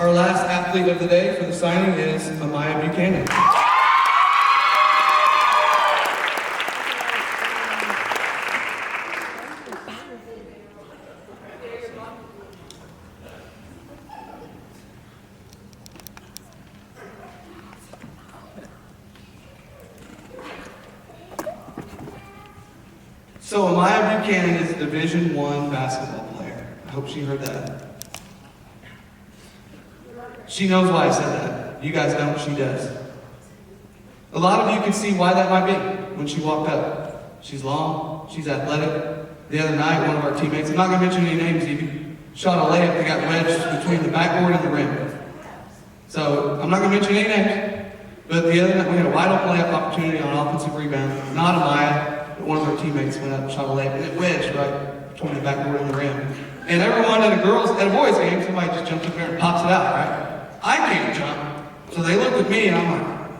Our last athlete of the day for the signing is Amiyah Buchanan. So Amiyah Buchanan is a Division I basketball player. I hope she heard that. She knows why I said that. You guys don't, she does. A lot of you can see why that might be when she walked up. She's long, she's athletic. The other night, one of our teammates, I'm not going to mention any names even, shot a layup that got wedged between the backboard and the rim. So I'm not going to mention any names, but the other night we had a wide open layup opportunity on an offensive rebound. Not Amiyah. One of our teammates went up and shot a layup, and it wedged right between the backboard and the rim. And everyone at a boys game, somebody just jumps up there and pops it out, right? I can't jump. So they looked at me, and I'm like,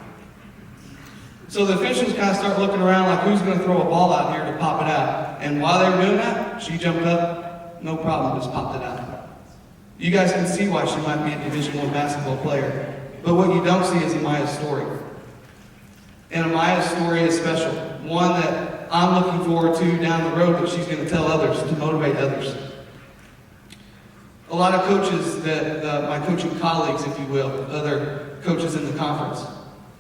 so the officials kind of start looking around like, who's going to throw a ball out here to pop it out? And while they were doing that, she jumped up, no problem, just popped it out. You guys can see why she might be a Division I basketball player. But what you don't see is Amiyah's story. And Amiyah's story is special. One that I'm looking forward to down the road that she's going to tell others, to motivate others. A lot of coaches that, my coaching colleagues, if you will, other coaches in the conference,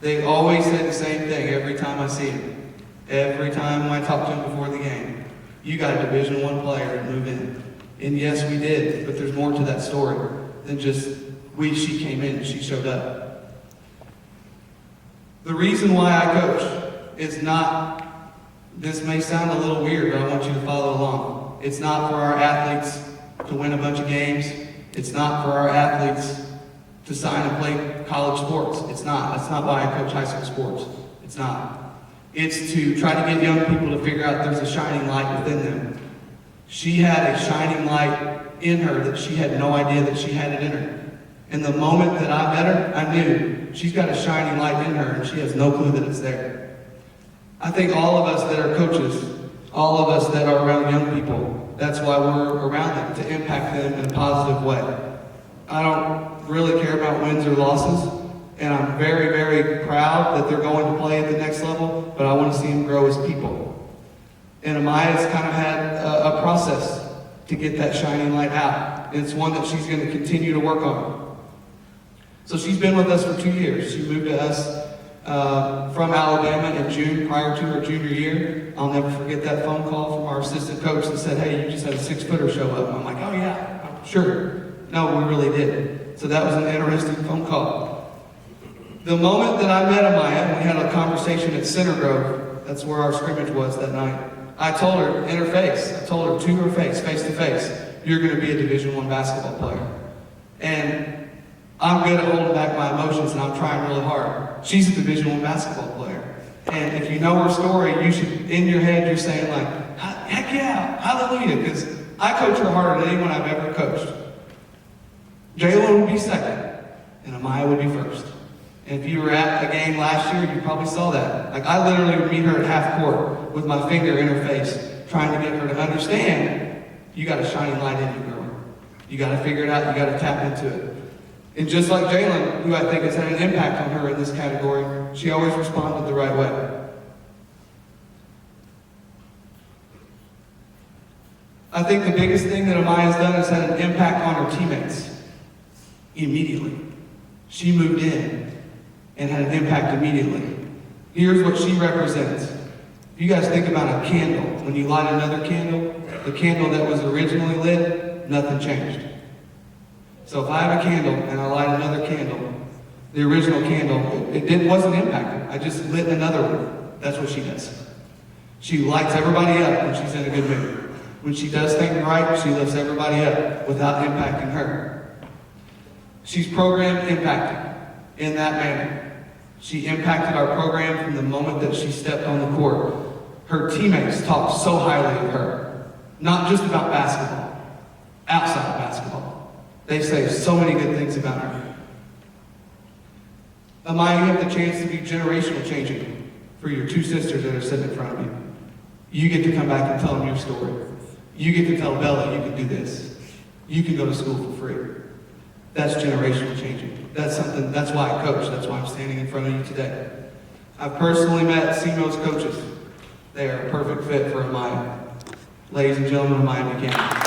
they always say the same thing every time I see them. Every time when I talk to them before the game. You got a Division I player to move in. And yes, we did, but there's more to that story than just she came in and she showed up. The reason why I coach is not, this may sound a little weird, but I want you to follow along. It's not for our athletes to win a bunch of games. It's not for our athletes to sign and play college sports. It's not. That's not why I coach high school sports. It's not. It's to try to get young people to figure out there's a shining light within them. She had a shining light in her that she had no idea that she had it in her. And the moment that I met her, I knew she's got a shining light in her and she has no clue that it's there. I think all of us that are coaches, all of us that are around young people, that's why we're around them, to impact them in a positive way. I don't really care about wins or losses, and I'm very, very proud that they're going to play at the next level, but I want to see them grow as people. And Amiyah's kind of had a process to get that shining light out. And it's one that she's going to continue to work on. So she's been with us for 2 years. She moved to us from Alabama in June, prior to her junior year. I'll never forget that phone call from our assistant coach that said, hey, you just had a 6-footer show up. And I'm like, oh yeah, sure. No, we really did. So that was an interesting phone call. The moment that I met Amiyah, we had a conversation at Center Grove. That's where our scrimmage was that night. I told her in her face, I told her to her face to face, you're going to be a Division I basketball player. And I'm good at holding back my emotions, and I'm trying really hard. She's a Division I basketball player. And if you know her story, you should, in your head, you're saying like, heck yeah, hallelujah, because I coach her harder than anyone I've ever coached. Jayla would be second, and Amiyah would be first. And if you were at a game last year, you probably saw that. Like, I literally would meet her at half court with my finger in her face, trying to get her to understand, you got a shining light in you, girl. You got to figure it out. You got to tap into it. And just like Jalen, who I think has had an impact on her in this category, she always responded the right way. I think the biggest thing that Amiyah's done is had an impact on her teammates immediately. She moved in and had an impact immediately. Here's what she represents. If you guys think about a candle, when you light another candle, the candle that was originally lit, nothing changed. So if I have a candle and I light another candle, the original candle, it wasn't impacted. I just lit another one. That's what she does. She lights everybody up when she's in a good mood. When she does things right, she lifts everybody up without impacting her. She's program impacting in that manner. She impacted our program from the moment that she stepped on the court. Her teammates talked so highly of her, not just about basketball, outside of basketball. They say so many good things about her. Amiyah, you have the chance to be generational changing for your two sisters that are sitting in front of you. You get to come back and tell them your story. You get to tell Bella you can do this. You can go to school for free. That's generational changing. That's something, that's why I coach. That's why I'm standing in front of you today. I've personally met CMO's coaches. They are a perfect fit for Amiyah. Ladies and gentlemen, Amiyah Buchanan.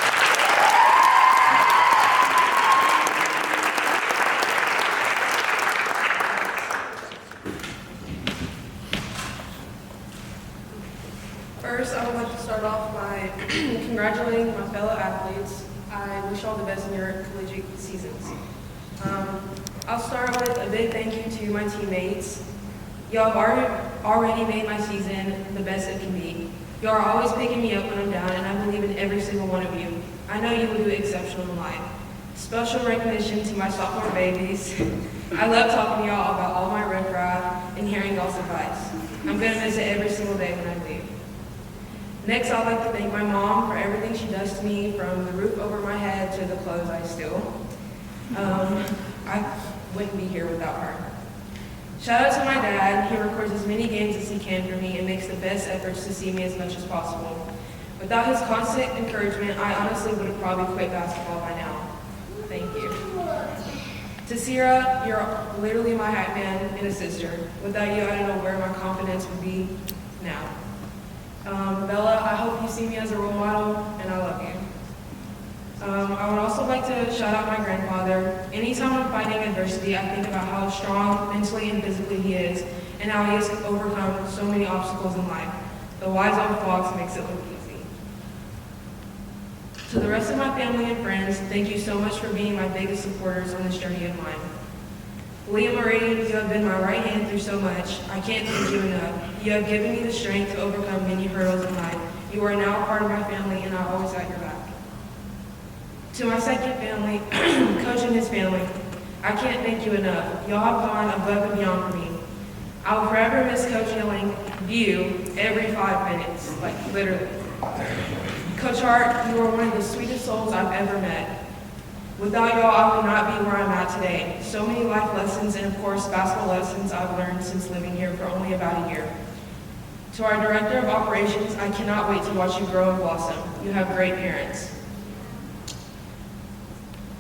First, I would like to start off by congratulating my fellow athletes. I wish you all the best in your collegiate seasons. I'll start with a big thank you to my teammates. Y'all have already made my season the best it can be. You are always picking me up when I'm down, and I believe in every single one of you. I know you will do exceptional in life. Special recognition to my sophomore babies. I love talking to y'all about all my riffraff and hearing y'all's advice. I'm going to miss it every single day when I leave. Next, I'd like to thank my mom for everything she does to me, from the roof over my head to the clothes I steal. I wouldn't be here without her. Shout out to my dad. He records as many games as he can for me and makes the best efforts to see me as much as possible. Without his constant encouragement, I honestly would have probably quit basketball by now. Thank you. To Sierra, you're literally my hype man and a sister. Without you, I don't know where my confidence would be now. Bella, I hope you see me as a role model, and I love you. I would also like to shout out my grandfather. Anytime I'm fighting adversity, I think about how strong mentally and physically he is, and how he has overcome so many obstacles in life. The wise old fox makes it look easy. To the rest of my family and friends, thank you so much for being my biggest supporters on this journey of mine. Leah Marie, you have been my right hand through so much. I can't thank you enough. You have given me the strength to overcome many hurdles in life. You are now a part of my family, and I always got your back. To my second family, Coach and his family, I can't thank you enough. Y'all have gone above and beyond for me. I will forever miss Coach yelling "view" every 5 minutes, like literally. Coach Hart, you are one of the sweetest souls I've ever met. Without y'all, I would not be where I'm at today. So many life lessons and, of course, basketball lessons I've learned since living here for only about a year. To our Director of Operations, I cannot wait to watch you grow and blossom. You have great parents.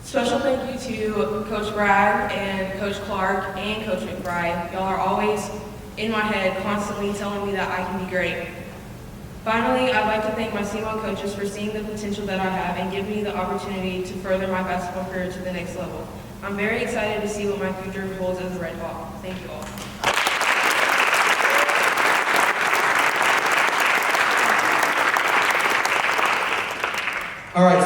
Special thank you to Coach Bragg and Coach Clark and Coach McBride. Y'all are always in my head, constantly telling me that I can be great. Finally, I'd like to thank my CMO coaches for seeing the potential that I have and giving me the opportunity to further my basketball career to the next level. I'm very excited to see what my future holds as a Red Hawk. Thank you all. All right.